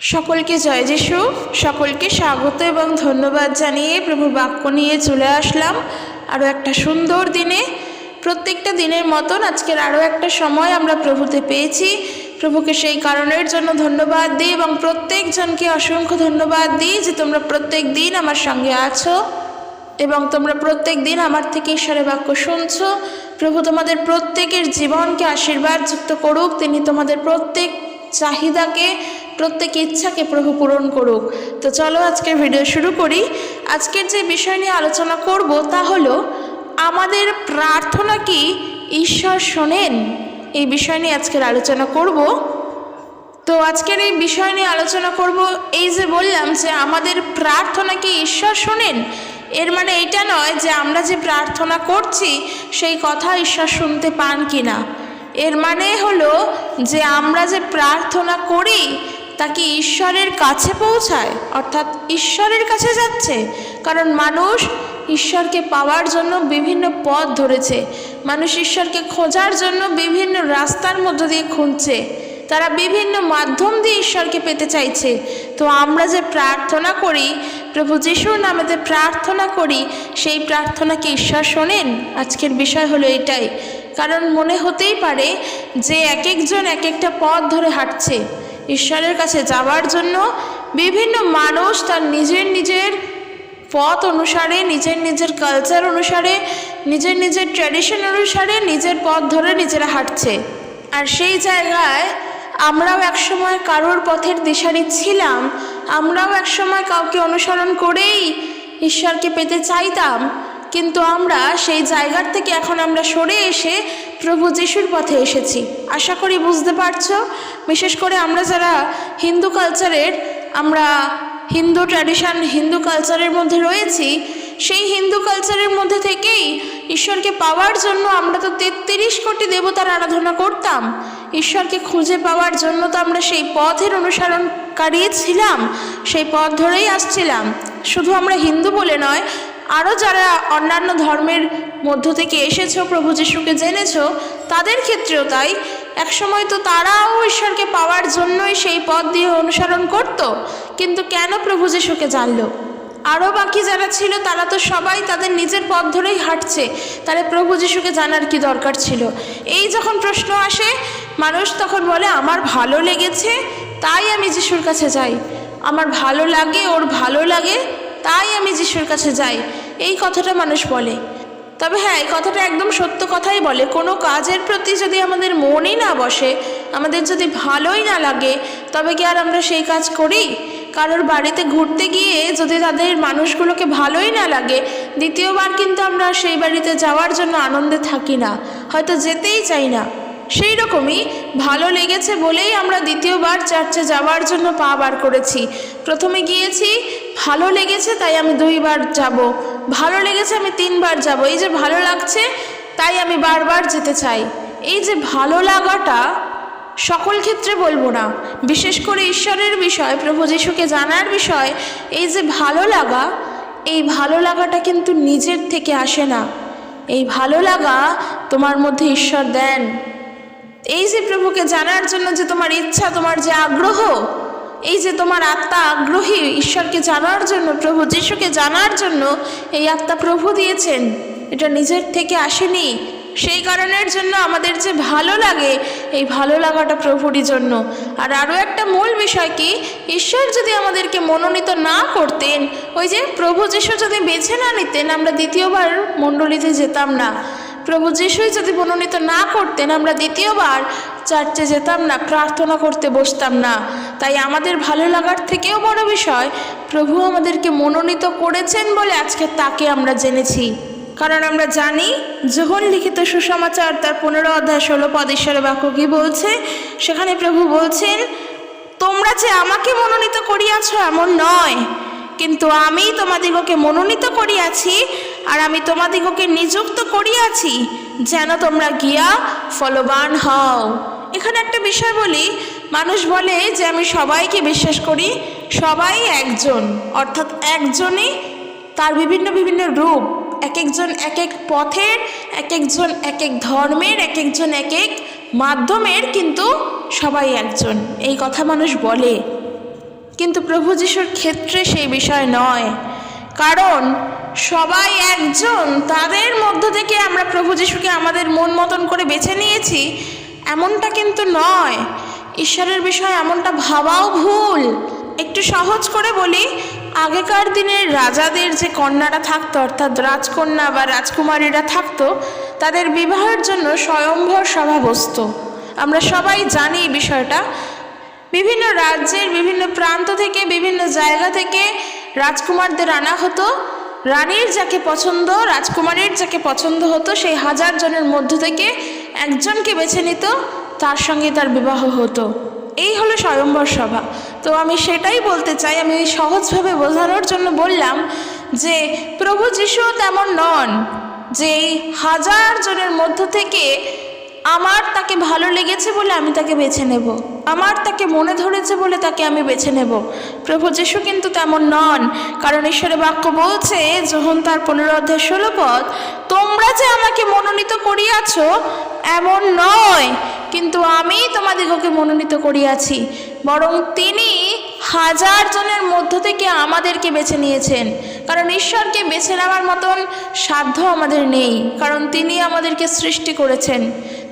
সকলকে জয় যিশু। সকলকে স্বাগত এবং ধন্যবাদ জানিয়ে প্রভুর বাক্য নিয়ে চলে আসলাম আরও একটা সুন্দর দিনে। প্রত্যেকটা দিনের মতন আজকের আরও একটা সময় আমরা প্রভুতে পেয়েছি। প্রভুকে সেই কারণের জন্য ধন্যবাদ দিই এবং প্রত্যেকজনকে অসংখ্য ধন্যবাদ দিই যে তোমরা প্রত্যেক দিন আমার সঙ্গে আছো এবং তোমরা প্রত্যেক দিন আমার থেকে ঈশ্বরের বাক্য শুনছো। প্রভু তোমাদের প্রত্যেকের জীবনকে আশীর্বাদযুক্ত করুক। তিনি তোমাদের প্রত্যেক চাহিদাকে, প্রত্যেক ইচ্ছাকে প্রভু পূরণ করুক। তো চলো আজকের ভিডিও শুরু করি। আজকের যে বিষয় নিয়ে আলোচনা করব তা হলো আমাদের প্রার্থনা কি ঈশ্বর শোনেন। এই বিষয় নিয়ে আজকের আলোচনা করব। তো আজকের এই বিষয় নিয়ে আলোচনা করব, এই যে বললাম যে আমাদের প্রার্থনা কি ঈশ্বর শোনেন, এর মানে এটা নয় যে আমরা যে প্রার্থনা করছি সেই কথা ঈশ্বর শুনতে পান কি না। এর মানে হলো যে আমরা যে প্রার্থনা করি তা কি ঈশ্বরের কাছে পৌঁছায়, অর্থাৎ ঈশ্বরের কাছে যাচ্ছে। কারণ মানুষ ঈশ্বরকে পাওয়ার জন্য বিভিন্ন পথ ধরেছে, মানুষ ঈশ্বরকে খোঁজার জন্য বিভিন্ন রাস্তার মধ্য দিয়ে খুঁজছে, তারা বিভিন্ন মাধ্যম দিয়ে ঈশ্বরকে পেতে চাইছে। তো আমরা যে প্রার্থনা করি, প্রভু যিশুর নামেতে প্রার্থনা করি, সেই প্রার্থনা কি ঈশ্বর শোনেন? আজকের বিষয় হলো এটাই। কারণ মনে হতেই পারে যে এক একজন এক একটা পথ ধরে হাঁটছে ঈশ্বরের কাছে যাওয়ার জন্য। বিভিন্ন মানুষ তার নিজের নিজের পথ অনুসারে, নিজের নিজের কালচার অনুসারে, নিজের নিজের ট্র্যাডিশন অনুসারে নিজের পথ ধরে নিজেরা হাঁটছে। আর সেই জায়গায় আমরাও একসময় কারোর পথের দিশারি ছিলাম, আমরাও একসময় কাউকে অনুসরণ করেই ঈশ্বরকে পেতে চাইতাম। কিন্তু আমরা সেই জায়গার থেকে এখন আমরা সরে এসে প্রভু যিশুর পথে এসেছি। আশা করি বুঝতে পারছো। বিশেষ করে আমরা যারা হিন্দু কালচারের, আমরা হিন্দু ট্র্যাডিশন, হিন্দু কালচারের মধ্যে রয়েছি, সেই হিন্দু কালচারের মধ্যে থেকেই ঈশ্বরকে পাওয়ার জন্য আমরা তো 33 কোটি দেবতার আরাধনা করতাম। ঈশ্বরকে খুঁজে পাওয়ার জন্য তো আমরা সেই পথের অনুসরণকারী ছিলাম, সেই পথ ধরেই আসছিলাম। শুধু আমরা হিন্দু বলে নয়, আরও যারা অন্যান্য ধর্মের মধ্য থেকে এসেছো, প্রভু যিশুকে জেনেছো, তাদের ক্ষেত্রেও তাই। একসময় তো তারাও ঈশ্বরকে পাওয়ার জন্যই সেই পথ দিয়ে অনুসরণ করত। কিন্তু কেন প্রভু যিশুকে জানলো? আরও বাকি যারা ছিল তারা তো সবাই তাদের নিজের পথ ধরেই হাঁটছে, তাহলে প্রভু যিশুকে জানার কি দরকার ছিল? এই যখন প্রশ্ন আসে, মানুষ তখন বলে আমার ভালো লেগেছে তাই আমি যিশুর কাছে যাই, আমার ভালো লাগে, ওর ভালো লাগে তাই আমি যিশুর কাছে যাই। এই কথাটা মানুষ বলে। তবে হ্যাঁ, এই কথাটা একদম সত্য কথাই বলে। কোনো কাজের প্রতি যদি আমাদের মনই না বসে, আমাদের যদি ভালোই না লাগে, তবে কি আর আমরা সেই কাজ করি? কারোর বাড়িতে ঘুরতে গিয়ে যদি তাদের মানুষগুলোকে ভালোই না লাগে, দ্বিতীয়বার কিন্তু আমরা সেই বাড়িতে যাওয়ার জন্য আনন্দে থাকি না, হয়তো যেতেই চাই না। সেই রকমই ভালো লেগেছে বলেই আমরা দ্বিতীয়বার চার্চে যাওয়ার জন্য পা বার করেছি। প্রথমে গিয়েছি, ভালো লেগেছে তাই আমি 2 বার যাব, ভালো লেগেছে আমি 3 বার যাব। এই যে ভালো লাগছে তাই আমি বারবার যেতে চাই। এই যে ভালো লাগাটা সকল ক্ষেত্রে বলবো না, বিশেষ করে ঈশ্বরের বিষয়, প্রভু যিশুকে জানার বিষয়, এই যে ভালো লাগা, এই ভালো লাগাটা কিন্তু নিজের থেকে আসে না। এই ভালো লাগা তোমার মধ্যে ঈশ্বর দেন। এই যে প্রভুকে জানার জন্য যে তোমার ইচ্ছা, তোমার যে আগ্রহ, এই যে তোমার আত্মা আগ্রহী ঈশ্বরকে জানার জন্য, প্রভু যিশুকে জানার জন্য, এই আত্মা প্রভু দিয়েছেন, এটা নিজের থেকে আসেনি। সেই কারণের জন্য আমাদের যে ভালো লাগে, এই ভালো লাগাটা প্রভুরই জন্য। আর আরও একটা মূল বিষয় কি, ঈশ্বর যদি আমাদেরকে মনোনীত না করতেন, ওই যে প্রভু যিশু যদি বেছে না নিতেন, আমরা দ্বিতীয়বার মণ্ডলীতে যেতাম না। প্রভু যিশুই যদি মনোনীত না করতেন, আমরা দ্বিতীয়বার চার্চে যেতাম না, প্রার্থনা করতে বসতাম না। তাই আমাদের ভালো লাগার থেকেও বড় বিষয়, প্রভু আমাদেরকে মনোনীত করেছেন বলে আজকে তাকে আমরা জেনেছি। কারণ আমরা জানি যোহন লিখিত সুসমাচার তার 15 অধ্যায় 16 পদ ঈশ্বরের বাক্য কি বলছে। সেখানে প্রভু বলছেন, তোমরা যে আমাকে মনোনীত করিয়াছ এমন নয়, কিন্তু আমি তোমাদিগকে মনোনীত করিয়াছি, আর আমি তোমাদিগকে নিযুক্ত করিয়াছি যেন তোমরা গিয়া ফলবান হও। এখানে একটা বিষয় বলি, মানুষ বলে যে আমি সবাইকে বিশ্বাস করি, সবাই একজন, অর্থাৎ একজনই, তার বিভিন্ন বিভিন্ন রূপ, এক একজন এক এক পথের, এক একজন এক এক ধর্মের, এক একজন এক এক মাধ্যমের, কিন্তু সবাই একজন, এই কথা মানুষ বলে। কিন্তু প্রভু যিশুর ক্ষেত্রে সেই বিষয় নয়, কারণ সবাই একজন, তাদের মধ্য থেকে আমরা প্রভু যিশুকে আমাদের মন মতন করে বেছে নিয়েছি এমনটা কিন্তু নয়। ঈশ্বরের বিষয়ে এমনটা ভাবাও ভুল। একটু সহজ করে বলি, আগেকার দিনের রাজাদের যে কন্যারা থাকতো, অর্থাৎ রাজকন্যা বা রাজকুমারীরা থাকতো, তাদের বিবাহের জন্য স্বয়ম্বর সভা বসত। আমরা সবাই জানি এই বিষয়টা। বিভিন্ন রাজ্যের বিভিন্ন প্রান্ত থেকে, বিভিন্ন জায়গা থেকে রাজকুমারদের আনা হতো। রানীর যাকে পছন্দ, রাজকুমারীর যাকে পছন্দ হতো, সেই 1000 জনের মধ্য থেকে একজনকে বেছে নিত, তার সঙ্গে তার বিবাহ হতো। এই হলো স্বয়ম্বর সভা। তো আমি সেটাই বলতে চাই, আমি সহজভাবে বোঝানোর জন্য বললাম যে প্রভু যিশু তেমন নন যে এই 1000 জনের মধ্য থেকে আমার তাকে ভালো লেগেছে বলে আমি তাকে বেছে নেব, আমার তাকে মনে ধরেছে বলে তাকে আমি বেছে নেব। প্রভু যিশু কিন্তু তেমন নন। কারণ ঈশ্বরের বাক্য বলছে, যোহন তার 15:16, তোমরা যে আমাকে মনোনীত করিয়াছ এমন নয়, কিন্তু আমি তোমাদিগকে মনোনীত করিয়াছি। বরং তিনি 1000 জনের মধ্য থেকে আমাদেরকে বেছে নিয়েছেন। কারণ ঈশ্বরকে বেছে নেওয়ার মতন সাধ্য আমাদের নেই, কারণ তিনি আমাদেরকে সৃষ্টি করেছেন,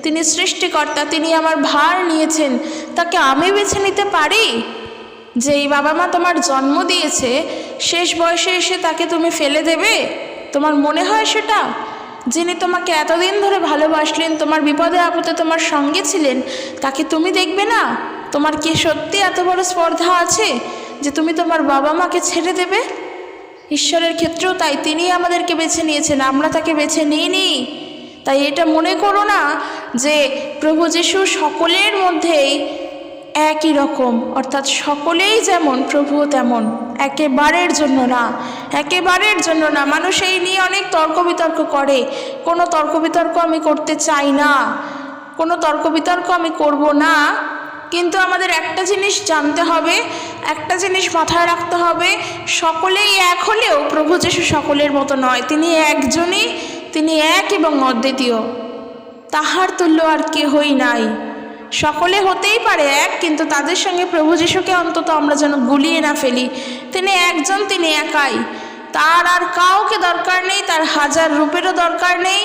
তিনি সৃষ্টিকর্তা, তিনি আমার ভার নিয়েছেন। তাকে আমি বেছে নিতে পারি? যে এই বাবা মা তোমার জন্ম দিয়েছে, শেষ বয়সে এসে তাকে তুমি ফেলে দেবে? তোমার মনে হয় সেটা? যিনি তোমাকে এতদিন ধরে ভালোবাসলেন, তোমার বিপদে আপদে তোমার সঙ্গে ছিলেন, তাকে তুমি দেখবে না? তোমার কি সত্যি এত বড় স্পর্ধা আছে যে তুমি তোমার বাবা মাকে ছেড়ে দেবে? ঈশ্বরের ক্ষেত্রেও তাই, তিনি আমাদেরকে বেছে নিয়েছেন, আমরা তাকে বেছে নিইনি। তাই এটা মনে করো না যে প্রভু যিশু সকলের মধ্যেই একই রকম, অর্থাৎ সকলেই যেমন প্রভুও তেমন। একেবারের জন্য না, একেবারের জন্য না। মানুষ এই নিয়ে অনেক তর্ক বিতর্ক করে। কোনো তর্ক বিতর্ক আমি করতে চাই না, কোনো তর্ক বিতর্ক আমি করব না। কিন্তু আমাদের একটা জিনিস জানতে হবে, একটা জিনিস মাথায় রাখতে হবে, সকলেই এক হলেও প্রভু যিশু সকলের মতো নয়। তিনি একজনই, তিনি এক এবং অদ্বিতীয়, তাহার তুল্য আর কেহই নাই। সকলে হতেই পারে এক, কিন্তু তাদের সঙ্গে প্রভু যিশুকে অন্তত আমরা যেন গুলিয়ে না ফেলি। তিনি একজন, তিনি একাই, তার আর কাউকে দরকার নেই, তার 1000 রূপেরও দরকার নেই,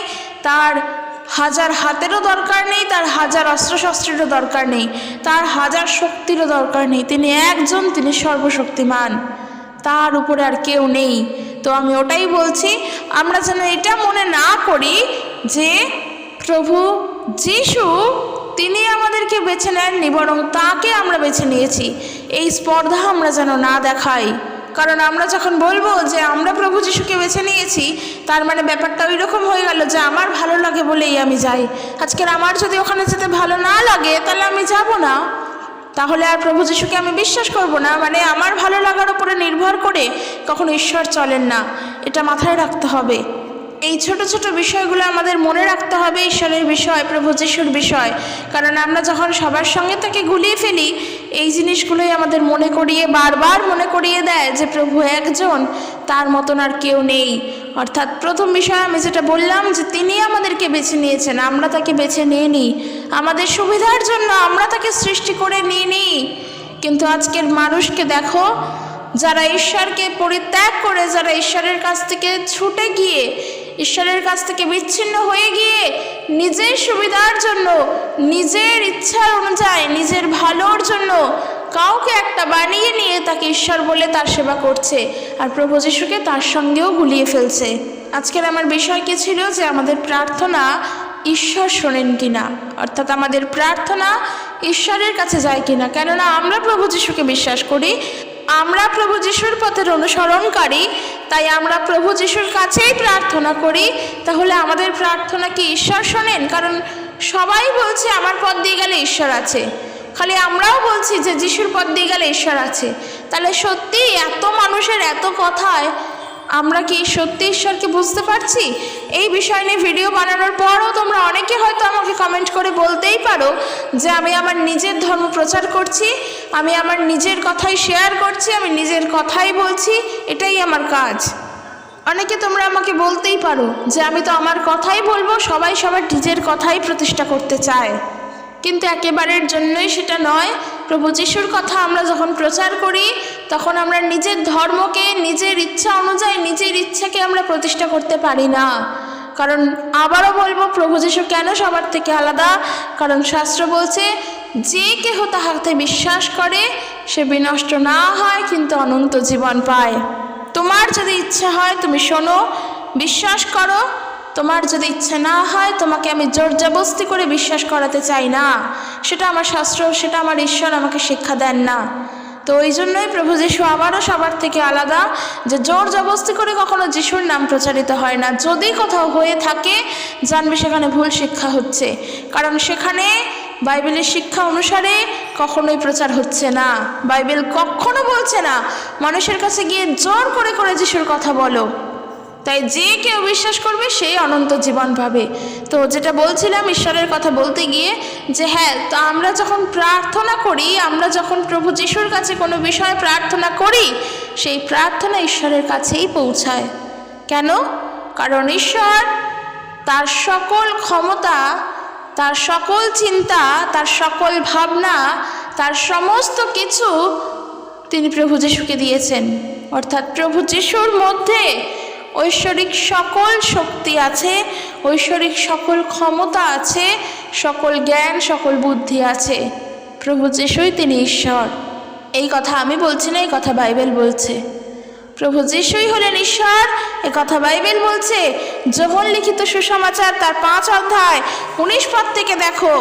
তার 1000 হাতেরও দরকার নেই, তার 1000 অস্ত্রশস্ত্রেরও দরকার নেই, তার 1000 শক্তিরও দরকার নেই। তিনি একজন, তিনি সর্বশক্তিমান, তার উপরে আর কেউ নেই। তো আমি ওটাই বলছি, আমরা যেন এটা মনে না করি যে প্রভু যিশু তিনি আমাদেরকে বেছে নেননি, বরং তাকে আমরা বেছে নিয়েছি। এই স্পর্ধা আমরা যেন না দেখাই। কারণ আমরা যখন বলবো যে আমরা প্রভু যিশুকে বেছে নিয়েছি, তার মানে ব্যাপারটা ওই রকম হয়ে গেল যে আমার ভালো লাগে বলেই আমি যাই। আজকের আমার যদি ওখানে যেতে ভালো না লাগে, তাহলে আমি যাব না, তাহলে আর প্রভু যিশুকে আমি বিশ্বাস করব না। মানে আমার ভালো লাগার উপরে নির্ভর করে কখনো ঈশ্বর চলেন না, এটা মাথায় রাখতে হবে। এই ছোট ছোট বিষয়গুলো আমাদের মনে রাখতে হবে, ঈশ্বরের বিষয়, প্রভু যিশুর বিষয়। কারণ আমরা যখন সবার সঙ্গে তাকে গুলিয়ে ফেলি, এই জিনিসগুলোই আমাদের মনে করিয়ে, বারবার মনে করিয়ে দেয় যে প্রভু একজন, তার মতন আর কেউ নেই। অর্থাৎ প্রথম বিষয় আমি যেটা বললাম যে তিনি আমাদেরকে বেছে নিয়েছেন, আমরা তাকে বেছে নিইনি। আমাদের সুবিধার জন্য আমরা তাকে সৃষ্টি করে নিইনি। কিন্তু আজকের মানুষকে দেখো, যারা ঈশ্বরকে পরিত্যাগ করে, যারা ঈশ্বরের কাছ থেকে ছুটে গিয়ে, ঈশ্বরের কাছ থেকে বিচ্ছিন্ন হয়ে গিয়ে নিজের সুবিধার জন্য, নিজের ইচ্ছার অনুযায়ী, নিজের ভালোর জন্য কাউকে একটা বানিয়ে নিয়ে তাকে ঈশ্বর বলে তার সেবা করছে, আর প্রভু যিশুকে তার সঙ্গেও গুলিয়ে ফেলছে। আজকের আমার বিষয় কি ছিল যে আমাদের প্রার্থনা ঈশ্বর শোনেন কিনা, অর্থাৎ আমাদের প্রার্থনা ঈশ্বরের কাছে যায় কিনা। কেননা আমরা প্রভু যিশুকে বিশ্বাস করি, আমরা প্রভু যিশুর পথের অনুসরণকারী, তাই আমরা প্রভু যিশুর কাছেই প্রার্থনা করি। তাহলে আমাদের প্রার্থনা কি ঈশ্বর শোনেন? কারণ সবাই বলছে আমার পথ দিয়ে গেলে ঈশ্বর আছে, খালি আমরাও বলছি যে যিশুর পথ দিয়ে গেলে ঈশ্বর আছে। তাহলে সত্যি এত মানুষের এত কথায় আমরা কি সত্যি ঈশ্বরকে বুঝতে পারছি? এই বিষয় নিয়ে ভিডিও বানানোর পরও তোমরা অনেকে হয়তো আমাকে কমেন্ট করে বলতেই পারো যে আমি আমার নিজের ধর্ম প্রচার করছি, আমি আমার নিজের কথাই শেয়ার করছি, আমি নিজের কথাই বলছি, এটাই আমার কাজ। অনেকে তোমরা আমাকে বলতেই পারো যে আমি তো আমার কথাই বলবো, সবাই সবার নিজের কথাই প্রতিষ্ঠা করতে চায়। কিন্তু একেবারের জন্যই সেটা নয়। প্রভু যিশুর কথা আমরা যখন প্রচার করি তখন আমরা নিজের ধর্মকে নিজের ইচ্ছা অনুযায়ী নিজের ইচ্ছাকে আমরা প্রতিষ্ঠা করতে পারি না। কারণ আবারও বলবো, প্রভু যিশু কেন সবার থেকে আলাদা? কারণ শাস্ত্র বলছে, যে কেহ তাহাতে বিশ্বাস করে সে বিনষ্ট না হয় কিন্তু অনন্ত জীবন পায়। তোমার যদি ইচ্ছা হয় তুমি শোনো, বিশ্বাস করো। তোমার যদি ইচ্ছা না হয়, তোমাকে আমি জোর জবরদস্তি করে বিশ্বাস করাতে চাই না। সেটা আমার শাস্ত্র, সেটা আমার ঈশ্বর আমাকে শিক্ষা দেন না। তো ওই জন্যই প্রভু যিশু আবারও সবার থেকে আলাদা, যে জোর জবরদস্তি করে কখনো যিশুর নাম প্রচারিত হয় না। যদি কোথাও হয়ে থাকে জানবে সেখানে ভুল শিক্ষা হচ্ছে, কারণ সেখানে বাইবেলের শিক্ষা অনুসারে কখনোই প্রচার হচ্ছে না। বাইবেল কখনো বলছে না মানুষের কাছে গিয়ে জোর করে করে যিশুর কথা বলো। তাই যে কেউ বিশ্বাস করবে সেই অনন্ত জীবন পাবে। তো যেটা বলছিলাম ঈশ্বরের কথা বলতে গিয়ে, যে হ্যাঁ, তো আমরা যখন প্রার্থনা করি, আমরা যখন প্রভু যিশুর কাছে কোনো বিষয়ে প্রার্থনা করি, সেই প্রার্থনা ঈশ্বরের কাছেই পৌঁছায়। কেন? কারণ ঈশ্বর তার সকল ক্ষমতা, তার সকল চিন্তা, তার সকল ভাবনা, তার সমস্ত কিছু তিনি প্রভু যিশুকে দিয়েছেন। অর্থাৎ প্রভু যিশুর মধ্যে ঐশ্বরিক সকল শক্তি আছে, ঐশ্বরিক সকল ক্ষমতা আছে, সকল জ্ঞান, সকল বুদ্ধি আছে। প্রভু যিশুই তিনি ঈশ্বর। এই কথা আমি বলছি না, এই কথা বাইবেল বলছে। প্রভু যিশুই হলেন ঈশ্বর, এ কথা বাইবেল বলছে। যোহন লিখিত সুসমাচার তার 5 অধ্যায় 19 পদ থেকে দেখো,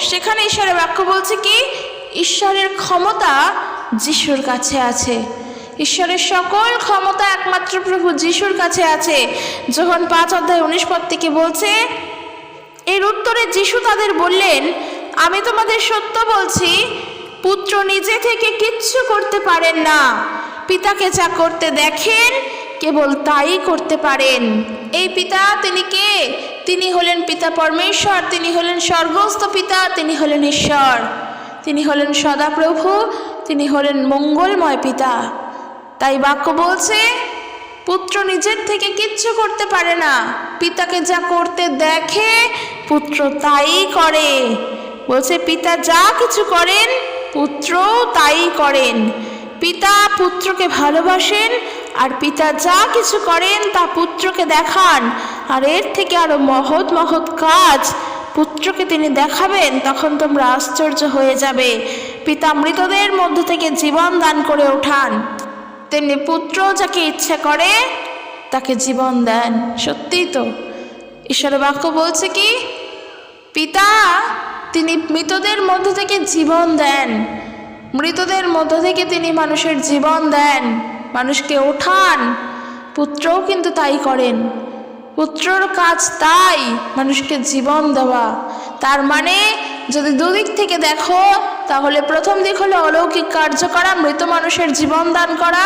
সেখানে ঈশ্বরের বাক্য বলছে কি, ঈশ্বরের ক্ষমতা যিশুর কাছে আছে। ঈশ্বরের সকল ক্ষমতা একমাত্র প্রভু যিশুর কাছে আছে। যখন 5 অধ্যায় 19 পদ থেকে বলছে, এর উত্তরে যিশু তাদের বললেন, আমি তোমাদের সত্য বলছি, পুত্র নিজে থেকে কিচ্ছু করতে পারেন না, পিতাকে যা করতে দেখেন কেবল তাই করতে পারেন। এই পিতা তিনি কে? তিনি হলেন পিতা পরমেশ্বর, তিনি হলেন স্বর্গস্থ পিতা, তিনি হলেন ঈশ্বর, তিনি হলেন সদাপ্রভু, তিনি হলেন মঙ্গলময় পিতা। তাই বাক্য বলছে, পুত্র নিজের থেকে কিচ্ছু করতে পারে না, পিতাকে যা করতে দেখে পুত্র তাই করে। বলছে পিতা যা কিছু করেন পুত্রও তাই করেন। পিতা পুত্রকে ভালোবাসেন, আর পিতা যা কিছু করেন তা পুত্রকে দেখান, আর এর থেকে আরো মহৎ মহৎ কাজ পুত্রকে তিনি দেখাবেন। তখন তোমরা আশ্চর্য হয়ে যাবে। পিতা মৃতদের মধ্য থেকে জীবন দান করে ওঠান, তেমনি পুত্র যাকে ইচ্ছা করে তাকে জীবন দেন। সত্যিই তো ঈশ্বরের বাক্য বলছে কি, পিতা তিনি মৃতদের মধ্য থেকে জীবন দেন, মৃতদের মধ্য থেকে তিনি মানুষের জীবন দেন, মানুষকে ওঠান। পুত্রও কিন্তু তাই করেন। পুত্রর কাজ তাই, মানুষকে জীবন দেওয়া। তার মানে যদি দুদিক থেকে দেখো, তাহলে প্রথম দিক হলো অলৌকিক কার্য করা, মৃত মানুষের জীবন দান করা।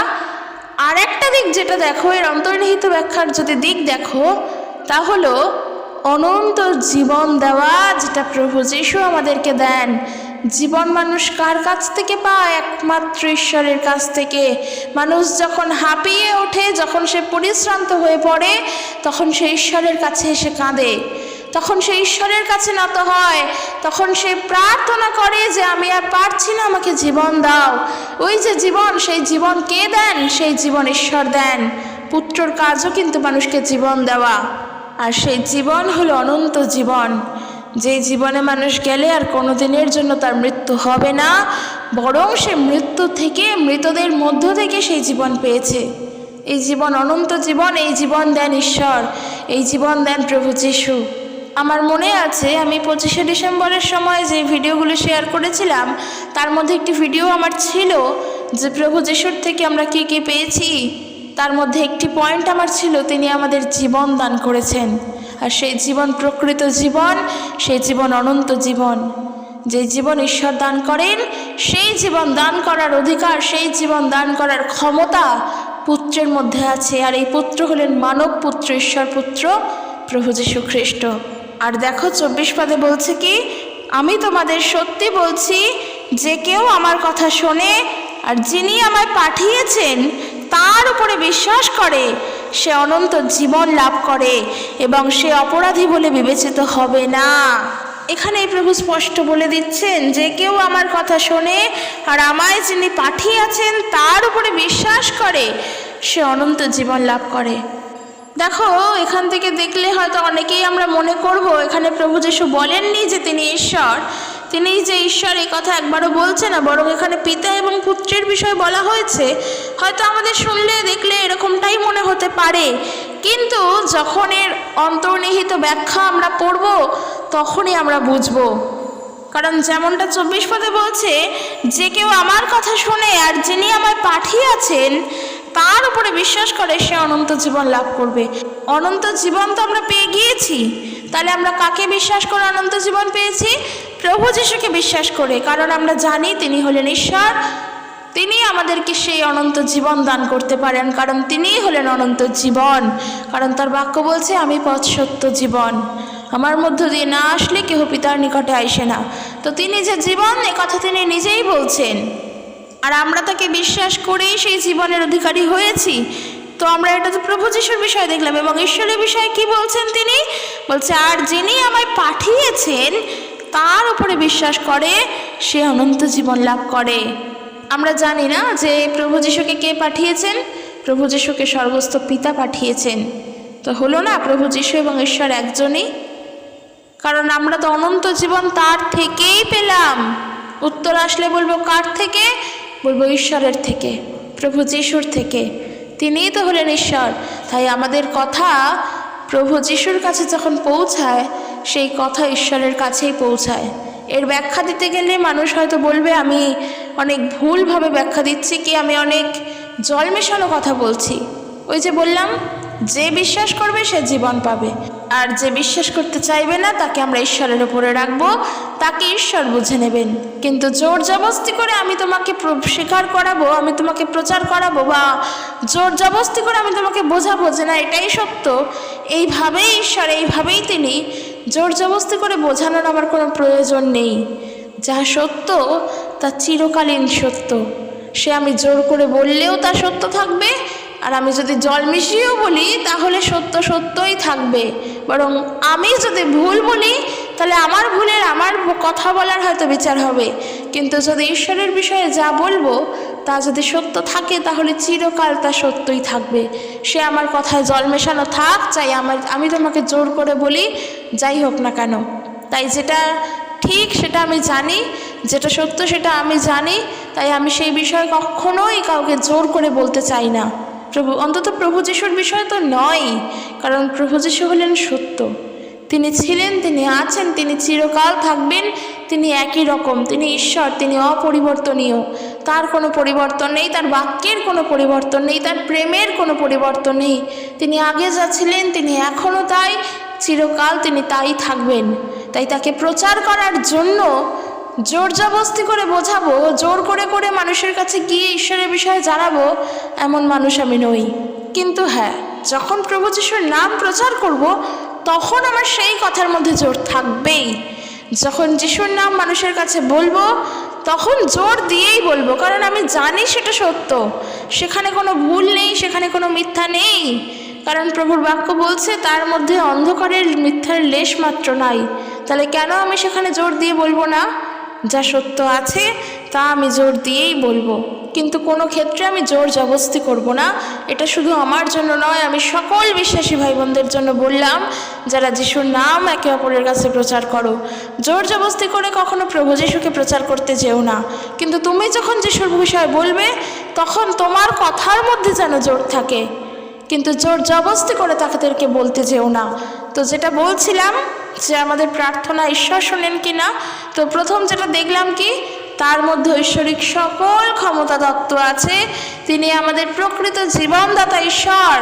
আর একটা দিক যেটা দেখো, এর অন্তর্নিহিত ব্যাখ্যার যদি দিক দেখো, তা হলো অনন্ত জীবন দেওয়া, যেটা প্রভু যিশু আমাদেরকে দেন। জীবন মানুষ কার কাছ থেকে পায়? একমাত্র ঈশ্বরের কাছ থেকে। মানুষ যখন হাঁপিয়ে ওঠে, যখন সে পরিশ্রান্ত হয়ে পড়ে, তখন সে ঈশ্বরের কাছে এসে কাঁদে, তখন সে ঈশ্বরের কাছে নত হয়, তখন সে প্রার্থনা করে যে আমি আর পারছি না, আমাকে জীবন দাও। ওই যে জীবন, সেই জীবন কে দেন? সেই জীবন ঈশ্বর দেন। পুত্রর কাজও কিন্তু মানুষকে জীবন দেওয়া, আর সেই জীবন হলো অনন্ত জীবন, যে জীবনে মানুষ গেলে আর কোনো দিনের জন্য তার মৃত্যু হবে না, বরং সে মৃত্যু থেকে, মৃতদের মধ্য থেকে সেই জীবন পেয়েছে। এই জীবন অনন্ত জীবন, এই জীবন দেন ঈশ্বর, এই জীবন দেন প্রভু যিশু। আমার মনে আছে আমি 25শে ডিসেম্বরের সময় যে ভিডিওগুলো শেয়ার করেছিলাম, তার মধ্যে একটি ভিডিও আমার ছিল যে প্রভু যিশুর থেকে আমরা কি কি পেয়েছি। তার মধ্যে একটি পয়েন্ট আমার ছিল, তিনি আমাদের জীবন দান করেছেন। আর সেই জীবন প্রকৃত জীবন, সেই জীবন অনন্ত জীবন। যে জীবন ঈশ্বর দান করেন, সেই জীবন দান করার অধিকার, সেই জীবন দান করার ক্ষমতা পুত্রের মধ্যে আছে। আর এই পুত্র হলেন মানব পুত্র, ঈশ্বর পুত্র প্রভু যীশু খ্রিস্ট। আর দেখো 24 পদে বলছে কি, আমি তোমাদের সত্যি বলছি, যে কেউ আমার কথা শোনে আর যিনি আমায় পাঠিয়েছেন তার উপরে বিশ্বাস করে, সে অনন্ত জীবন লাভ করে এবং সে অপরাধী বলে বিবেচিত হবে না। এখানেই প্রভু স্পষ্ট বলে দিচ্ছেন যে কেউ আমার কথা শোনে আর আমায় যিনি পাঠিয়েছেন তার উপরে বিশ্বাস করে সে অনন্ত জীবন লাভ করে। দেখো, এখান থেকে দেখলে হয়তো অনেকেই আমরা মনে করব এখানে প্রভু যিশু বলেননি যে তিনি ঈশ্বর, তিনি যে ঈশ্বর এই কথা একবারও বলছে না, বরং এখানে পিতা এবং পুত্রের বিষয় বলা হয়েছে। হয়তো আমাদের শুনলে দেখলে এরকমটাই মনে হতে পারে, কিন্তু যখন এর অন্তর্নিহিত ব্যাখ্যা আমরা পড়ব তখনই আমরা বুঝব। কারণ যেমনটা 24 পদে বলছে যে কেউ আমার কথা শোনে আর যিনি আমায় পাঠিয়েছেন তার উপরে বিশ্বাস করে সে অনন্ত জীবন লাভ করবে। অনন্ত জীবন তো আমরা পেয়ে গিয়েছি, তাহলে আমরা কাকে বিশ্বাস করে অনন্ত জীবন পেয়েছি? প্রভু যিশুকে বিশ্বাস করে, কারণ আমরা জানি তিনি হলেন ঈশ্বর, তিনি আমাদেরকে সেই অনন্ত জীবন দান করতে পারেন, কারণ তিনিই হলেন অনন্ত জীবন। কারণ তার বাক্য বলছে আমি পথ সত্য জীবন, আমার মধ্য দিয়ে না আসলে কেহ পিতার নিকটে আইসে না। তো তিনি যে জীবন, এ কথা তিনি নিজেই বলছেন, আর আমরা তাকে বিশ্বাস করেই সেই জীবনের অধিকারী হয়েছি। তো আমরা এটা তো প্রভু যিশুর বিষয় দেখলাম, এবং ঈশ্বরের বিষয়ে কি বলছেন? তিনি বলছে আর যিনি আমায় পাঠিয়েছেন তার উপরে বিশ্বাস করে সে অনন্ত জীবন লাভ করে। আমরা জানি না যে প্রভু যিশুকে কে পাঠিয়েছেন? প্রভু যিশুকে স্বর্গস্থ পিতা পাঠিয়েছেন। তো হলো না প্রভু যিশু এবং ঈশ্বর একজনই? কারণ আমরা তো অনন্ত জীবন তার থেকেই পেলাম। উত্তর আসলে বলবো কার থেকে? বলবো ঈশ্বরের থেকে, প্রভু যিশুর থেকে। তিনিই তো হলেন ঈশ্বর। তাই আমাদের কথা প্রভু যিশুর কাছে যখন পৌঁছায়, সেই কথা ঈশ্বরের কাছেই পৌঁছায়। এর ব্যাখ্যা দিতে গেলে মানুষ হয়তো বলবে আমি অনেক ভুলভাবে ব্যাখ্যা দিচ্ছি, কি আমি অনেক জল মেশানো কথা বলছি। ওই যে বললাম, যে বিশ্বাস করবে সে জীবন পাবে, আর যে বিশ্বাস করতে চাইবে না তাকে আমরা ঈশ্বরের উপরে রাখবো, তাকে ঈশ্বর বুঝে নেবেন। কিন্তু জোর জবস্তি করে আমি তোমাকে স্বীকার করাবো, আমি তোমাকে প্রচার করাবো, বা জোর জবস্তি করে আমি তোমাকে বোঝাবো যে না এটাই সত্য, এইভাবেই ঈশ্বর, এইভাবেই তিনি, জোর জবস্তি করে বোঝানোর আমার কোনো প্রয়োজন নেই। যা সত্য তা চিরকালীন সত্য, সে আমি জোর করে বললেও তা সত্য থাকবে, আর আমি যদি জল মিশিয়েও বলি তাহলে সত্য সত্যই থাকবে। বরং আমি যদি ভুল বলি তাহলে আমার ভুলের, আমার কথা বলার হয়তো বিচার হবে, কিন্তু যদি ঈশ্বরের বিষয়ে যা বলবো তা যদি সত্য থাকে তাহলে চিরকাল তা সত্যই থাকবে। সে আমার কথায় জল মেশানো থাক, চাই আমি তোমাকে জোর করে বলি, যাই হোক না কেন। তাই যেটা ঠিক সেটা আমি জানি, যেটা সত্য সেটা আমি জানি, তাই আমি সেই বিষয়ে কখনোই কাউকে জোর করে বলতে চাই না। অন্তত প্রভু যিশুর বিষয় তো নয়, কারণ প্রভু যিশু হলেন সত্য। তিনি ছিলেন, তিনি আছেন, তিনি চিরকাল থাকবেন, তিনি একই রকম, তিনি ঈশ্বর, তিনি অপরিবর্তনীয়, তার কোনো পরিবর্তন নেই, তার বাক্যের কোনো পরিবর্তন নেই, তার প্রেমের কোনো পরিবর্তন নেই। তিনি আগে যা ছিলেন তিনি এখনও তাই, চিরকাল তিনি তাই থাকবেন। তাই তাকে প্রচার করার জন্য জোর জবস্তি করে বোঝাবো, জোর করে করে মানুষের কাছে গিয়ে ঈশ্বরের বিষয়ে জানাবো, এমন মানুষ আমি নই। কিন্তু হ্যাঁ, যখন প্রভু যিশুর নাম প্রচার করব তখন আমার সেই কথার মধ্যে জোর থাকবেই। যখন যিশুর নাম মানুষের কাছে বলবো তখন জোর দিয়েই বলবো, কারণ আমি জানি সেটা সত্য, সেখানে কোনো ভুল নেই, সেখানে কোনো মিথ্যা নেই। কারণ প্রভুর বাক্য বলছে তার মধ্যে অন্ধকারের মিথ্যার লেশ মাত্র নাই। তাহলে কেন আমি সেখানে জোর দিয়ে বলবো না? যা সত্য আছে তা আমি জোর দিয়েই বলবো, কিন্তু কোনো ক্ষেত্রে আমি জোর জবস্তি করব না। এটা শুধু আমার জন্য নয়, আমি সকল বিশ্বাসী ভাই বোনদের জন্য বললাম যারা যিশুর নাম একে অপরের কাছে প্রচার করো। জোর জবস্তি করে কখনো প্রভু যিশুকে প্রচার করতে যেও না, কিন্তু তুমি যখন যিশুর বিষয়ে বলবে তখন তোমার কথার মধ্যে যেন জোর থাকে, কিন্তু জোর জবস্তি করে তাদেরকে বলতে যেও না। তো যেটা বলছিলাম যে আমাদের প্রার্থনা ঈশ্বর শোনেন কি না, তো প্রথম যেটা দেখলাম কি, তার মধ্যে ঐশ্বরিক সকল ক্ষমতা তত্ত্ব আছে, তিনি আমাদের প্রকৃত জীবনদাতা ঈশ্বর।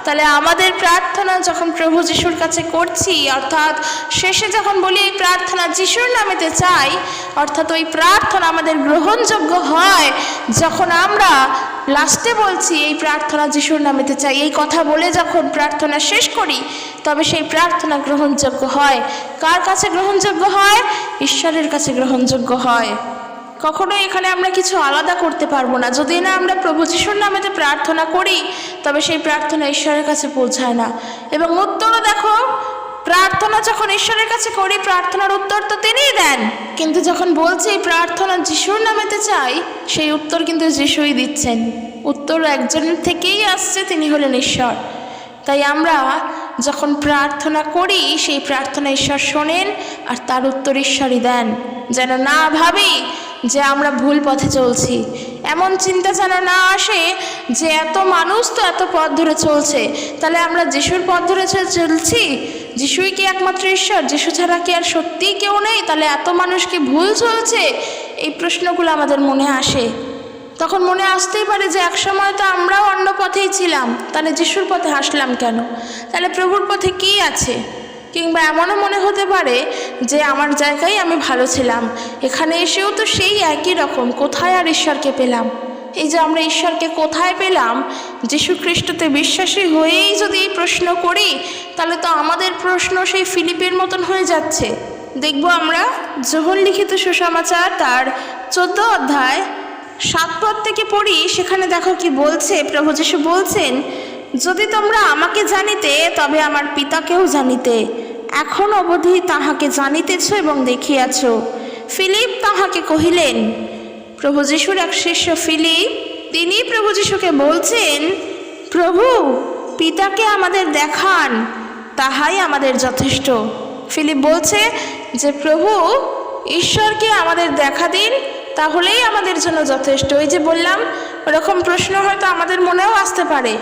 তাহলে আমাদের প্রার্থনা যখন প্রভু যিশুর কাছে করছি, অর্থাৎ শেষে যখন বলি এই প্রার্থনা যিশুর নামেতে চাই, অর্থাৎ ওই প্রার্থনা আমাদের গ্রহণযোগ্য হয় যখন আমরা লাস্টে বলছি এই প্রার্থনা যিশুর নামেতে চাই, এই কথা বলে যখন প্রার্থনা শেষ করি তবে সেই প্রার্থনা গ্রহণযোগ্য হয়। কার কাছে গ্রহণযোগ্য হয়? ঈশ্বরের কাছে গ্রহণযোগ্য হয়। কখনো এখানে আমরা কিছু আলাদা করতে পারবো না। যদি না আমরা প্রভু যিশুর নামেতে প্রার্থনা করি তবে সেই প্রার্থনা ঈশ্বরের কাছে পৌঁছায় না। এবং উত্তরও দেখো, প্রার্থনা যখন ঈশ্বরের কাছে করি, প্রার্থনার উত্তর তো তিনিই দেন, কিন্তু যখন বলছি এই প্রার্থনা যিশুর নামেতে চাই, সেই উত্তর কিন্তু যিশুই দিচ্ছেন। উত্তর একজনের থেকেই আসছে, তিনি হলেন ঈশ্বর। তাই আমরা যখন প্রার্থনা করি, সেই প্রার্থনা ঈশ্বর শোনেন আর তার উত্তর ঈশ্বরই দেন। যেন না ভাবি যে আমরা ভুল পথে চলছি, এমন চিন্তা যেন না আসে যে এত মানুষ তো এত পথ ধরে চলছে, তাহলে আমরা যিশুর পথ ধরে চলছি, যিশুই কি একমাত্র ঈশ্বর, যিশু ছাড়া কি আর সত্যিই কেউ নেই, তাহলে এত মানুষ কি ভুল চলছে? এই প্রশ্নগুলো আমাদের মনে আসে। তখন মনে আসতেই পারে যে একসময় তো আমরাও অন্য পথেই ছিলাম, তাহলে যিশুর পথে হাসলাম কেন? তাহলে প্রভুর পথে কি আছে? কিংবা এমনও মনে হতে পারে যে আমার জায়গায় আমি ভালো ছিলাম, এখানে এসেও তো সেই একই রকম, কোথায় আর ঈশ্বরকে পেলাম? এই যে আমরা ঈশ্বরকে কোথায় পেলাম, যীশু খ্রিস্টতে বিশ্বাসী হয়েই যদি এই প্রশ্ন করি, তাহলে তো আমাদের প্রশ্ন সেই ফিলিপের মতন হয়ে যাচ্ছে। দেখব আমরা যোহন লিখিত সুসমাচার তার 14 অধ্যায় 7 পদ থেকে পড়ি। সেখানে দেখো কি বলছে। প্রভু যীশু বলছেন, যদি তোমরা আমাকে জানিতে তবে আমার পিতাকেও জানিতে, এখন অবধি তাহাকে জানিতেছ এবং দেখিয়াছ। ফিলিপ তাহাকে কহিলেন, প্রভু যীশুর এক শিষ্য ফিলিপ, তিনি প্রভু যীশুকে বলছেন, প্রভু, পিতাকে আমাদের দেখান, তাহাই আমাদের যথেষ্ট। ফিলিপ বলছে যে প্রভু, ঈশ্বরকে আমাদের দেখা দিন, তাহলেই আমাদের জন্য যথেষ্ট। ওই যে বললাম, ওরকম প্রশ্ন হয়তো আমাদের মনেও আসতে পারে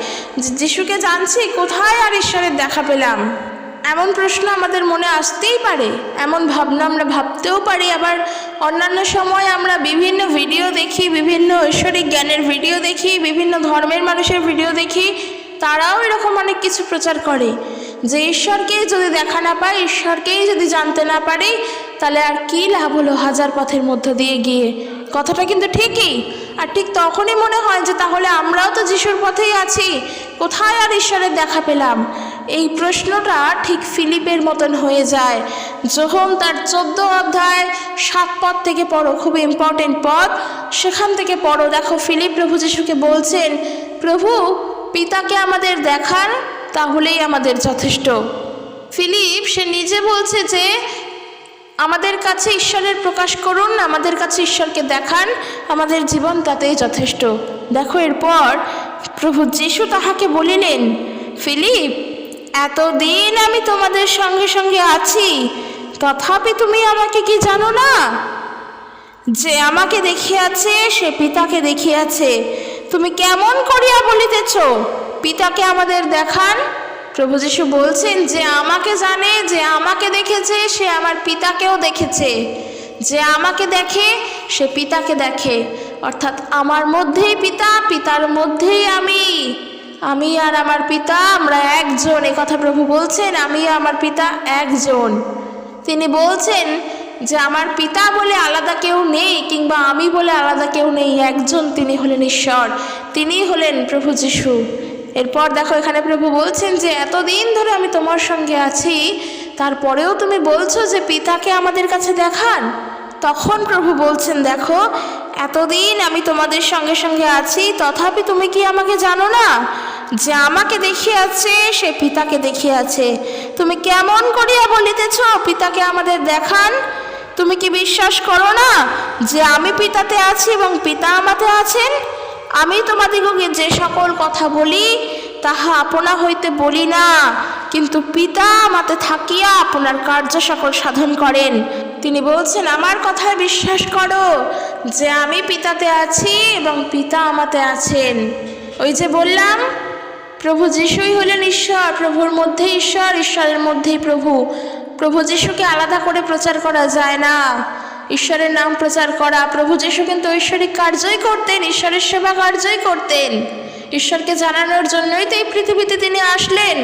যে যিশুকে জানছি, কোথায় আর ঈশ্বরের দেখা পেলাম? এমন প্রশ্ন আমাদের মনে আসতেই পারে, এমন ভাবনা আমরা ভাবতেও পারি। আবার অন্যান্য সময় আমরা বিভিন্ন ভিডিও দেখি, বিভিন্ন ঐশ্বরিক জ্ঞানের ভিডিও দেখি, বিভিন্ন ধর্মের মানুষের ভিডিও দেখি, তারাও এরকম অনেক কিছু প্রচার করে যে ঈশ্বরকেই যদি দেখা না পাই, ঈশ্বরকেই যদি জানতে না পারি, তাহলে আর কি লাভ হলো হাজার পথের মধ্য দিয়ে গিয়ে। কথাটা কিন্তু ঠিকই। আর ঠিক তখনই মনে হয় যে তাহলে আমরাও তো যিশুর পথেই আছি, কোথায় আর ঈশ্বরের দেখা পেলাম? এই প্রশ্নটা ঠিক ফিলিপের মতন হয়ে যায়। যোহন তার 14 অধ্যায় 7 পদ থেকে পড়ো, খুব ইম্পর্টেন্ট পদ, সেখান থেকে পড়ো। দেখো ফিলিপ প্রভু যিশুকে বলছেন, প্রভু, পিতাকে আমাদের দেখান, তাহলেই আমাদের যথেষ্ট। ফিলিপ সে নিজে বলছে যে আমাদের কাছে ঈশ্বরের প্রকাশ করুন, আমাদের কাছে ঈশ্বরকে দেখান, আমাদের জীবন তাতেই যথেষ্ট। দেখো এরপর প্রভু যীশু তাহাকে বলিলেন, ফিলিপ, এতদিন আমি তোমাদের সঙ্গে সঙ্গে আছি, তথাপি তুমি আমাকে কি জানো না? যে আমাকে দেখিয়াছে সে পিতাকে দেখিয়াছে। তুমি কেমন করিয়া বলিতেছ, পিতাকে আমাদের দেখান? প্রভু যীশু বলছেন, যে আমাকে জানে, যে আমাকে দেখেছে, সে আমার পিতাকেও দেখেছে। যে আমাকে দেখে সে পিতাকে দেখে। অর্থাৎ আমার মধ্যেই পিতা, পিতার মধ্যেই আমি আর আমার পিতা আমরা একজন। এ কথা প্রভু বলছেন, আমি আমার পিতা একজন। তিনি বলছেন যে আমার পিতা বলে আলাদা কেউ নেই, কিংবা আমি বলে আলাদা কেউ নেই, একজন, তিনি হলেন ঈশ্বর, তিনি হলেন প্রভু যীশু। এরপর দেখো এখানে প্রভু বলছেন যে এতদিন ধরে আমি তোমার সঙ্গে আছি, তারপরেও তুমি বলছো যে পিতাকে আমাদের কাছে দেখান। তখন প্রভু বলছেন, দেখো, এতদিন আমি তোমাদের সঙ্গে সঙ্গে আছি, তথাপি তুমি কি আমাকে জানো না? যে আমাকে দেখিয়াছে সে পিতাকে দেখিয়াছে। তুমি কেমন করিয়া বলিতেছ, পিতাকে আমাদের দেখান? তুমি কি বিশ্বাস করো না যে আমি পিতাতে আছি এবং পিতা আমাতে আছেন? আমি তোমাদিগকে যে সকল কথা বলি, তাহা আপনা হইতে বলি না, কিন্তু পিতা আমাতে থাকিয়া আপনার কার্য সকল সাধন করেন। তিনি বলছেন, আমার কথায় বিশ্বাস করো যে আমি পিতাতে আছি এবং পিতা আমাতে আছেন। ওই যে বললাম, প্রভু যীশুই হলেন ঈশ্বর, প্রভুর মধ্যে ঈশ্বর, ঈশ্বরের মধ্যেই প্রভু। প্রভু যীশুকে আলাদা করে প্রচার করা যায় না, ঈশ্বরের নাম প্রচার করা। প্রভু যীশু কিন্তু ঐশ্বরিক কার্যই করতেন, ঈশ্বরের সেবা কার্যই করতেন। ঈশ্বরকে জানানোর জন্যই তো এই পৃথিবীতে তিনি আসলেন,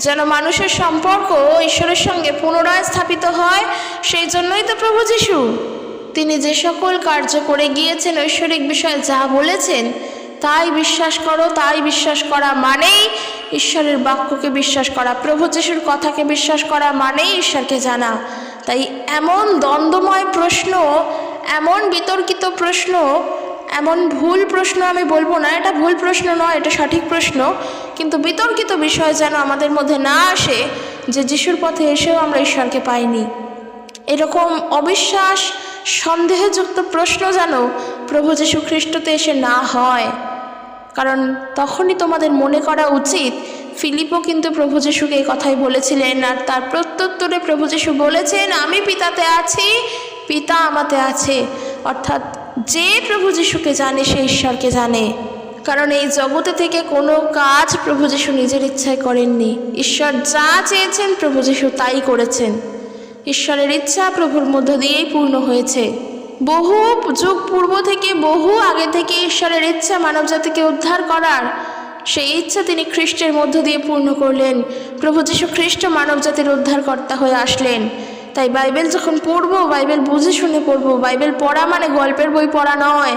যেন মানুষের সম্পর্ক ঈশ্বরের সঙ্গে পুনরায় স্থাপিত হয়। সেই জন্যই তো প্রভু যীশু, তিনি যে সকল কার্য করে গিয়েছেন, ঐশ্বরিক বিষয়ে যা বলেছেন তাই বিশ্বাস করো। তাই বিশ্বাস করা মানেই ঈশ্বরের বাক্যকে বিশ্বাস করা, প্রভু যীশুর কথাকে বিশ্বাস করা মানেই ঈশ্বরকে জানা। তাই এমন দ্বন্দ্বময় প্রশ্ন, এমন বিতর্কিত প্রশ্ন, এমন ভুল প্রশ্ন, আমি বলবো না এটা ভুল প্রশ্ন নয়, এটা সঠিক প্রশ্ন, কিন্তু বিতর্কিত বিষয় যেন আমাদের মধ্যে না আসে, যে যিশুর পথে এসেও আমরা ঈশ্বরকে পাইনি। এরকম অবিশ্বাস, সন্দেহযুক্ত প্রশ্ন যেন প্রভু যীশু খ্রিস্টতে এসে না হয়, কারণ তখনই তোমাদের মনে করা উচিত ফিলিপও কিন্তু প্রভু যীশুকে এই কথাই বলেছিলেন, আর তার প্রত্যুত্তরে প্রভু যীশু বলেছেন, আমি পিতাতে আছি, পিতা আমাতে আছে। অর্থাৎ যে প্রভু যীশুকে জানে সে ঈশ্বরকে জানে, কারণ এই জগতে থেকে কোনো কাজ প্রভু যীশু নিজের ইচ্ছায় করেননি। ঈশ্বর যা চেয়েছেন প্রভু যীশু তাই করেছেন। ঈশ্বরের ইচ্ছা প্রভুর মধ্য দিয়েই পূর্ণ হয়েছে। বহু যুগ পূর্ব থেকে, বহু আগে থেকে ঈশ্বরের ইচ্ছা মানবজাতিকে উদ্ধার করার, সেই ইচ্ছা তিনি খ্রিস্টের মধ্য দিয়ে পূর্ণ করলেন। প্রভু যীশু খ্রিস্ট মানবজাতির উদ্ধারকর্তা হয়ে আসলেন। তাই বাইবেল যখন পড়বো, বাইবেল বুঝে শুনে পড়বো। বাইবেল পড়া মানে গল্পের বই পড়া নয়।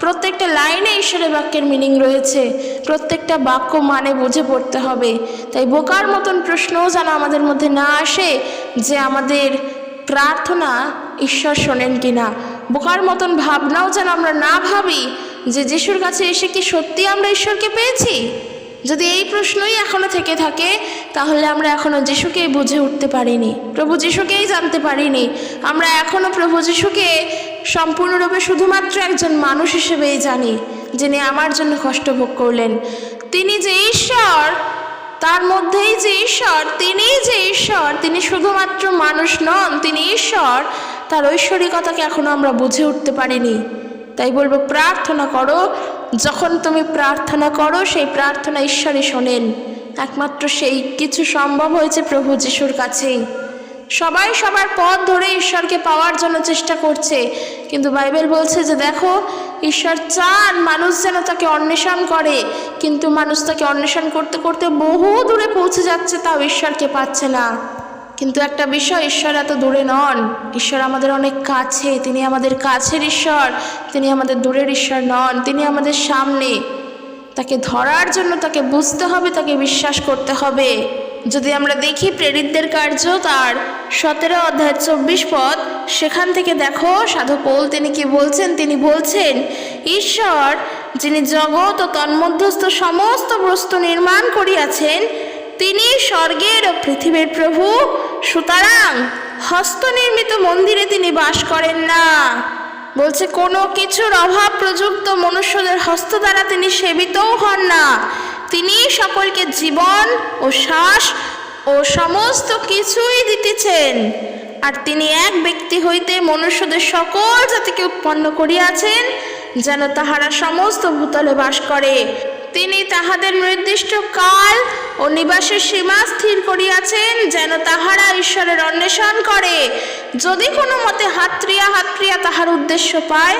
প্রত্যেকটা লাইনে ঈশ্বরের বাক্যের মিনিং রয়েছে, প্রত্যেকটা বাক্য মানে বুঝে পড়তে হবে। তাই বোকার মতন প্রশ্নও যেন আমাদের মধ্যে না আসে যে আমাদের প্রার্থনা ঈশ্বর শোনেন কিনা। বোকার মতন ভাবনাও যেন আমরা না ভাবি যে যিশুর কাছে এসে কি সত্যি আমরা ঈশ্বরকে পেয়েছি। যদি এই প্রশ্নই এখনো থেকে থাকে, তাহলে আমরা এখনো যিশুকেই বুঝে উঠতে পারিনি, প্রভু যিশুকেই জানতে পারিনি। আমরা এখনো প্রভু যিশুকে সম্পূর্ণরূপে শুধুমাত্র একজন মানুষ হিসেবেই জানি, যিনি আমার জন্য কষ্ট ভোগ করলেন। তিনি যে ঈশ্বর, তার মধ্যেই যে ঈশ্বর, তিনিই যে ঈশ্বর, তিনি শুধুমাত্র মানুষ নন, তিনি ঈশ্বর। তার ঐশ্বরিকতাকে এখনো আমরা বুঝে উঠতে পারিনি। তাই বলবো, প্রার্থনা করো। যখন তুমি প্রার্থনা করো, সেই প্রার্থনা ঈশ্বরই শোনেন। একমাত্র সেই কিছু সম্ভব হয়েছে প্রভু যিশুর কাছেই। সবাই সবার পথ ধরে ঈশ্বরকে পাওয়ার জন্য চেষ্টা করছে, কিন্তু বাইবেল বলছে যে দেখো, ঈশ্বর চান মানুষ যেন তাকে অন্বেষণ করে, কিন্তু মানুষ তাকে অন্বেষণ করতে করতে বহু দূরে পৌঁছে যাচ্ছে, তাও ঈশ্বরকে পাচ্ছে না। কিন্তু একটা বিষয়, ঈশ্বর এত দূরে নন, ঈশ্বর আমাদের অনেক কাছে। তিনি আমাদের কাছের ঈশ্বর, তিনি আমাদের দূরের ঈশ্বর নন, তিনি আমাদের সামনে। তাকে ধরার জন্য তাকে বুঝতে হবে, তাকে বিশ্বাস করতে হবে। যদি আমরা দেখি প্রেরিতদের কার্য তার 17 অধ্যায় 24 পদ, সেখান থেকে দেখো সাধু পৌল তিনি কি বলছেন। তিনি বলছেন, ঈশ্বর যিনি জগৎ ও তন্মধ্যস্থ সমস্ত বস্তু নির্মাণ করিয়াছেন, তিনি স্বর্গের ও পৃথিবীর প্রভু। সুতরাং হস্তনির্মিত মন্দিরে তিনি বাস করেন না। বলছে কোনো কিছুর অভাব প্রযুক্ত মনুষ্যদের হস্ত দ্বারা তিনি সেবিতও হন না। তিনি সকলকে জীবন ও শ্বাস ও সমস্ত কিছুই দিতেছেন। আর তিনি এক ব্যক্তি হইতে মনুষ্যদের সকল জাতিকে উৎপন্ন করিয়াছেন, যেন তাহারা সমস্ত ভূতলে বাস করে। তিনি তাহাদের নির্দিষ্ট কাল ও নিবাসের সীমা স্থির করিয়াছেন, যেন তাহারা ঈশ্বরের অন্বেষণ করে, যদি কোনো মতে হাতড়িয়া হাতড়িয়া তাহার উদ্দেশ্য পায়।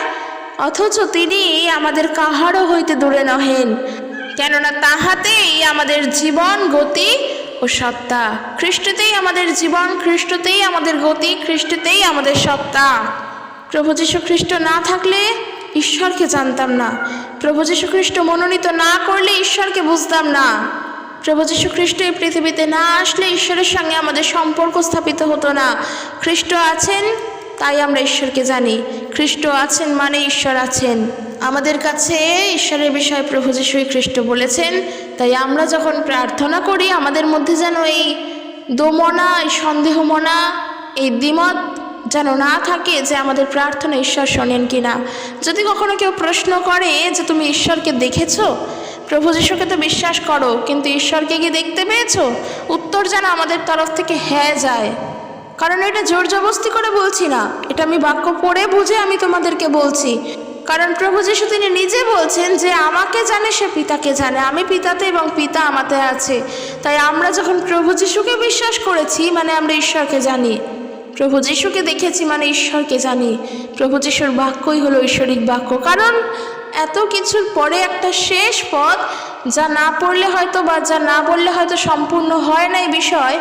অথচ তিনি আমাদের কাহারও হইতে দূরে নহেন, কেননা তাহাতেই আমাদের জীবন, গতি ও সত্তা। খ্রিস্টতেই আমাদের জীবন, খ্রিস্টতেই আমাদের গতি, খ্রিস্টতেই আমাদের সত্তা। প্রভু যীশু খ্রিস্ট না থাকলে ঈশ্বরকে জানতাম না। প্রভু যীশু খ্রিস্ট মনোনীত না করলে ঈশ্বরকে বুঝতাম না। প্রভু যীশু খ্রিস্ট এই পৃথিবীতে না আসলে ঈশ্বরের সঙ্গে আমাদের সম্পর্ক স্থাপিত হতো না। খ্রিস্ট আছেন তাই আমরা ঈশ্বরকে জানি, খ্রিস্ট আছেন মানে ঈশ্বর আছেন। আমাদের কাছে ঈশ্বরের বিষয়ে প্রভু যীশুই খ্রিস্ট বলেছেন। তাই আমরা যখন প্রার্থনা করি, আমাদের মধ্যে যেন এই দোমনা, এই সন্দেহমনা, এই দ্বিমত যেন না থাকে যে আমাদের প্রার্থনা ঈশ্বর শোনেন কিনা। যদি কখনো কেউ প্রশ্ন করে যে তুমি ঈশ্বরকে দেখেছো, প্রভু যীশুকে তো বিশ্বাস করো, কিন্তু ঈশ্বরকে কি দেখতে পেয়েছো, উত্তর যেন আমাদের তরফ থেকে হ্যাঁ যায়। কারণ এটা জোর জবরদস্তি করে বলছি না, এটা আমি বাক্য পড়ে বুঝে আমি তোমাদেরকে বলছি। কারণ প্রভু যীশু তিনি নিজে বলছেন যে আমাকে জানে সে পিতাকে জানে, আমি পিতাতে এবং পিতা আমাতে আছে। তাই আমরা যখন প্রভু যীশুকে বিশ্বাস করেছি মানে আমরা ঈশ্বরকে জানি। প্রভু যীশুকে দেখেছি মানে ঈশ্বরকে জানি। প্রভু যীশুর বাক্যই হলো ঐশ্বরিক বাক্য। কারণ এত কিছুর পরে একটা শেষ পথ, যা না পড়লে হয়তো বা যা না বললে হয়তো সম্পূর্ণ হয় না এই বিষয়।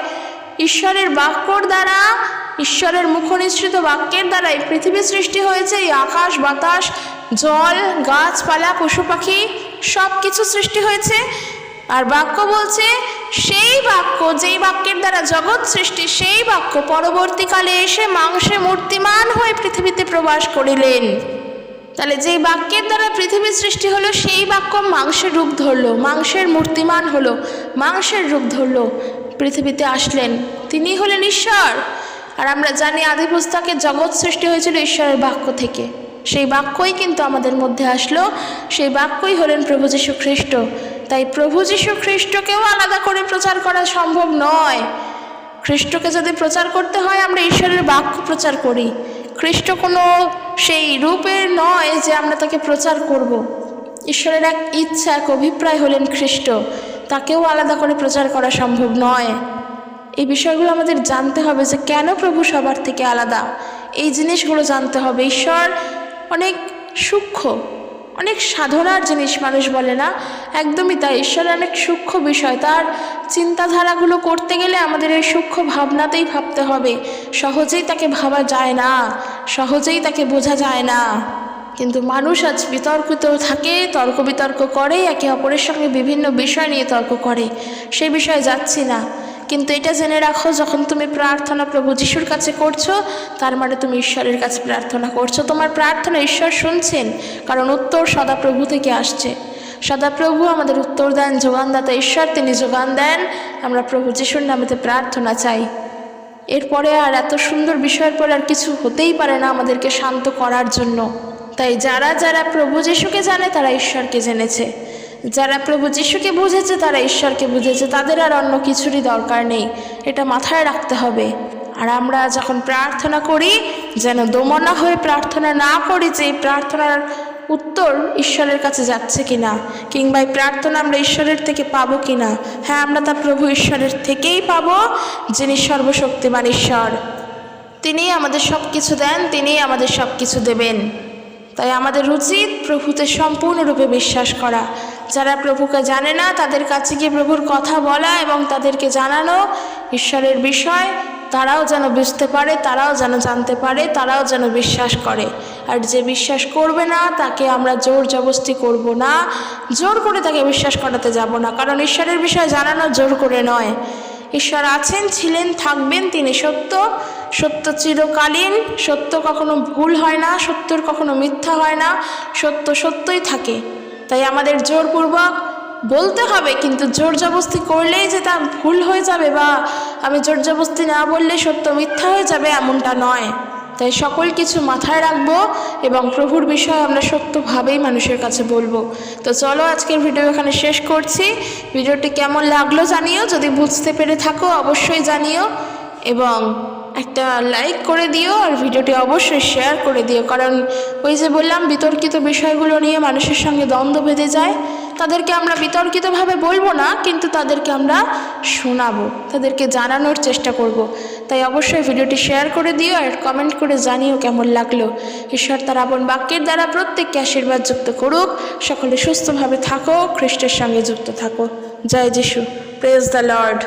ঈশ্বরের বাক্যর দ্বারা, ঈশ্বরের মুখনিসৃত বাক্যের দ্বারাই পৃথিবী সৃষ্টি হয়েছে। এই আকাশ, বাতাস, জল, গাছপালা, পশু পাখি সব কিছু সৃষ্টি হয়েছে। আর বাক্য বলছে সেই বাক্য, যেই বাক্যের দ্বারা জগৎ সৃষ্টি, সেই বাক্য পরবর্তীকালে এসে মাংসে মূর্তিমান হয়ে পৃথিবীতে প্রবাস করিলেন। তাহলে যেই বাক্যের দ্বারা পৃথিবী সৃষ্টি হলো, সেই বাক্য মাংসের রূপ ধরলো, মাংসের মূর্তিমান হলো, মাংসের রূপ ধরলো। পৃথিবীতে আসলেন, তিনিই হলেন ঈশ্বর। আর আমরা জানি আদি পুস্তকে জগৎ সৃষ্টি হয়েছিল ঈশ্বরের বাক্য থেকে। সেই বাক্যই কিন্তু আমাদের মধ্যে আসলো, সেই বাক্যই হলেন প্রভু যীশু খ্রিস্ট। তাই প্রভু যীশু খ্রিস্টকেও আলাদা করে প্রচার করা সম্ভব নয়। খ্রিস্টকে যদি প্রচার করতে হয় আমরা ঈশ্বরের বাক্য প্রচার করি। খ্রিস্ট কোনো সেই রূপের নয় যে আমরা তাকে প্রচার করব। ঈশ্বরের এক ইচ্ছা, এক অভিপ্রায় হলেন খ্রিস্ট, তাকেও আলাদা করে প্রচার করা সম্ভব নয়। এই বিষয়গুলো আমাদের জানতে হবে যে কেন প্রভু সবার থেকে আলাদা, এই জিনিসগুলো জানতে হবে। ঈশ্বর অনেক সূক্ষ্ম, অনেক সাধনার জিনিস মানুষ বলে না, একদমই তাই। ঈশ্বরের অনেক সূক্ষ্ম বিষয়, তার চিন্তাধারাগুলো করতে গেলে আমাদের এই সূক্ষ্ম ভাবনাতেই ভাবতে হবে। সহজেই তাকে ভাবা যায় না, সহজেই তাকে বোঝা যায় না। কিন্তু মানুষ আজ বিতর্কিত থাকে, তর্ক বিতর্ক করে, একে অপরের সঙ্গে বিভিন্ন বিষয় নিয়ে তর্ক করে, সেই বিষয়ে যাচ্ছি না। কিন্তু এটা জেনে রাখো, যখন তুমি প্রার্থনা প্রভু যিশুর কাছে করছো, তার মানে তুমি ঈশ্বরের কাছে প্রার্থনা করছো। তোমার প্রার্থনা ঈশ্বর শুনছেন, কারণ উত্তর সদাপ্রভু থেকে আসছে। সদাপ্রভু আমাদের উত্তর দেন, যোগানদাতা ঈশ্বর, তিনি যোগান দেন। আমরা প্রভু যিশুর নামেতে প্রার্থনা চাই। এরপরে আর এত সুন্দর বিষয়ের পরে আর কিছু হতেই পারে না আমাদেরকে শান্ত করার জন্য। তাই যারা যারা প্রভু যিশুকে জানে তারা ঈশ্বরকে জেনেছে, যারা প্রভু যিশুকে বুঝেছে তারা ঈশ্বরকে বুঝেছে, তাদের আর অন্য কিছুরই দরকার নেই। এটা মাথায় রাখতে হবে। আর আমরা যখন প্রার্থনা করি যেন দোমনা হয়ে প্রার্থনা না করি যে এই প্রার্থনার উত্তর ঈশ্বরের কাছে যাচ্ছে কিনা, কিংবা এই প্রার্থনা আমরা ঈশ্বরের থেকে পাবো কিনা। হ্যাঁ, আমরা তা প্রভু ঈশ্বরের থেকেই পাবো, যিনি সর্বশক্তিমান ঈশ্বর। তিনিই আমাদের সব কিছু দেন, তিনিই আমাদের সব কিছু দেবেন। তাই আমাদের উচিত প্রভুতে সম্পূর্ণরূপে বিশ্বাস করা। যারা প্রভুকে জানে না তাদের কাছে গিয়ে প্রভুর কথা বলা এবং তাদেরকে জানানো ঈশ্বরের বিষয়, তারাও যেন বুঝতে পারে, তারাও যেন জানতে পারে, তারাও যেন বিশ্বাস করে। আর যে বিশ্বাস করবে না তাকে আমরা জোর জবরদস্তি করব না, জোর করে তাকে বিশ্বাস করাতে যাব না। কারণ ঈশ্বরের বিষয় জানানো জোর করে নয়। ঈশ্বর আছেন, ছিলেন, থাকবেন, তিনি সত্য। সত্য চিরকালীন, সত্য কখনো ভুল হয় না, সত্যর কখনো মিথ্যা হয় না, সত্য সত্যই থাকে। তাই আমাদের জোরপূর্বক বলতে হবে, কিন্তু জোর জবরদস্তি করলেই যে তা ভুল হয়ে যাবে, বা আমি জোর জবরদস্তি না বললে সত্য মিথ্যা হয়ে যাবে, এমনটা নয়। তাই সকল কিছু মাথায় রাখবো এবং প্রভুর বিষয়ে আমরা সত্যভাবেই মানুষের কাছে বলবো। তো চলো আজকের ভিডিও এখানে শেষ করছি। ভিডিওটি কেমন লাগলো জানিও, যদি বুঝতে পেরে থাকো অবশ্যই জানিও, এবং একটা লাইক করে দিও, আর ভিডিওটি অবশ্যই শেয়ার করে দিও। কারণ ওই যে বললাম, বিতর্কিত বিষয়গুলো নিয়ে মানুষের সঙ্গে দ্বন্দ্ব বেঁধে যায়। তাদেরকে আমরা বিতর্কিতভাবে বলবো না, কিন্তু তাদেরকে আমরা শোনাবো, তাদেরকে জানানোর চেষ্টা করব। তাই অবশ্যই ভিডিওটি শেয়ার করে দিও আর কমেন্ট করে জানিও কেমন লাগলো। ঈশ্বর তার আপন বাক্যের দ্বারা প্রত্যেককে আশীর্বাদ যুক্ত করুক। সকলে সুস্থভাবে থাকো, খ্রিস্টের সঙ্গে যুক্ত থাকো। জয় যিশু, প্রেজ দ্য লর্ড।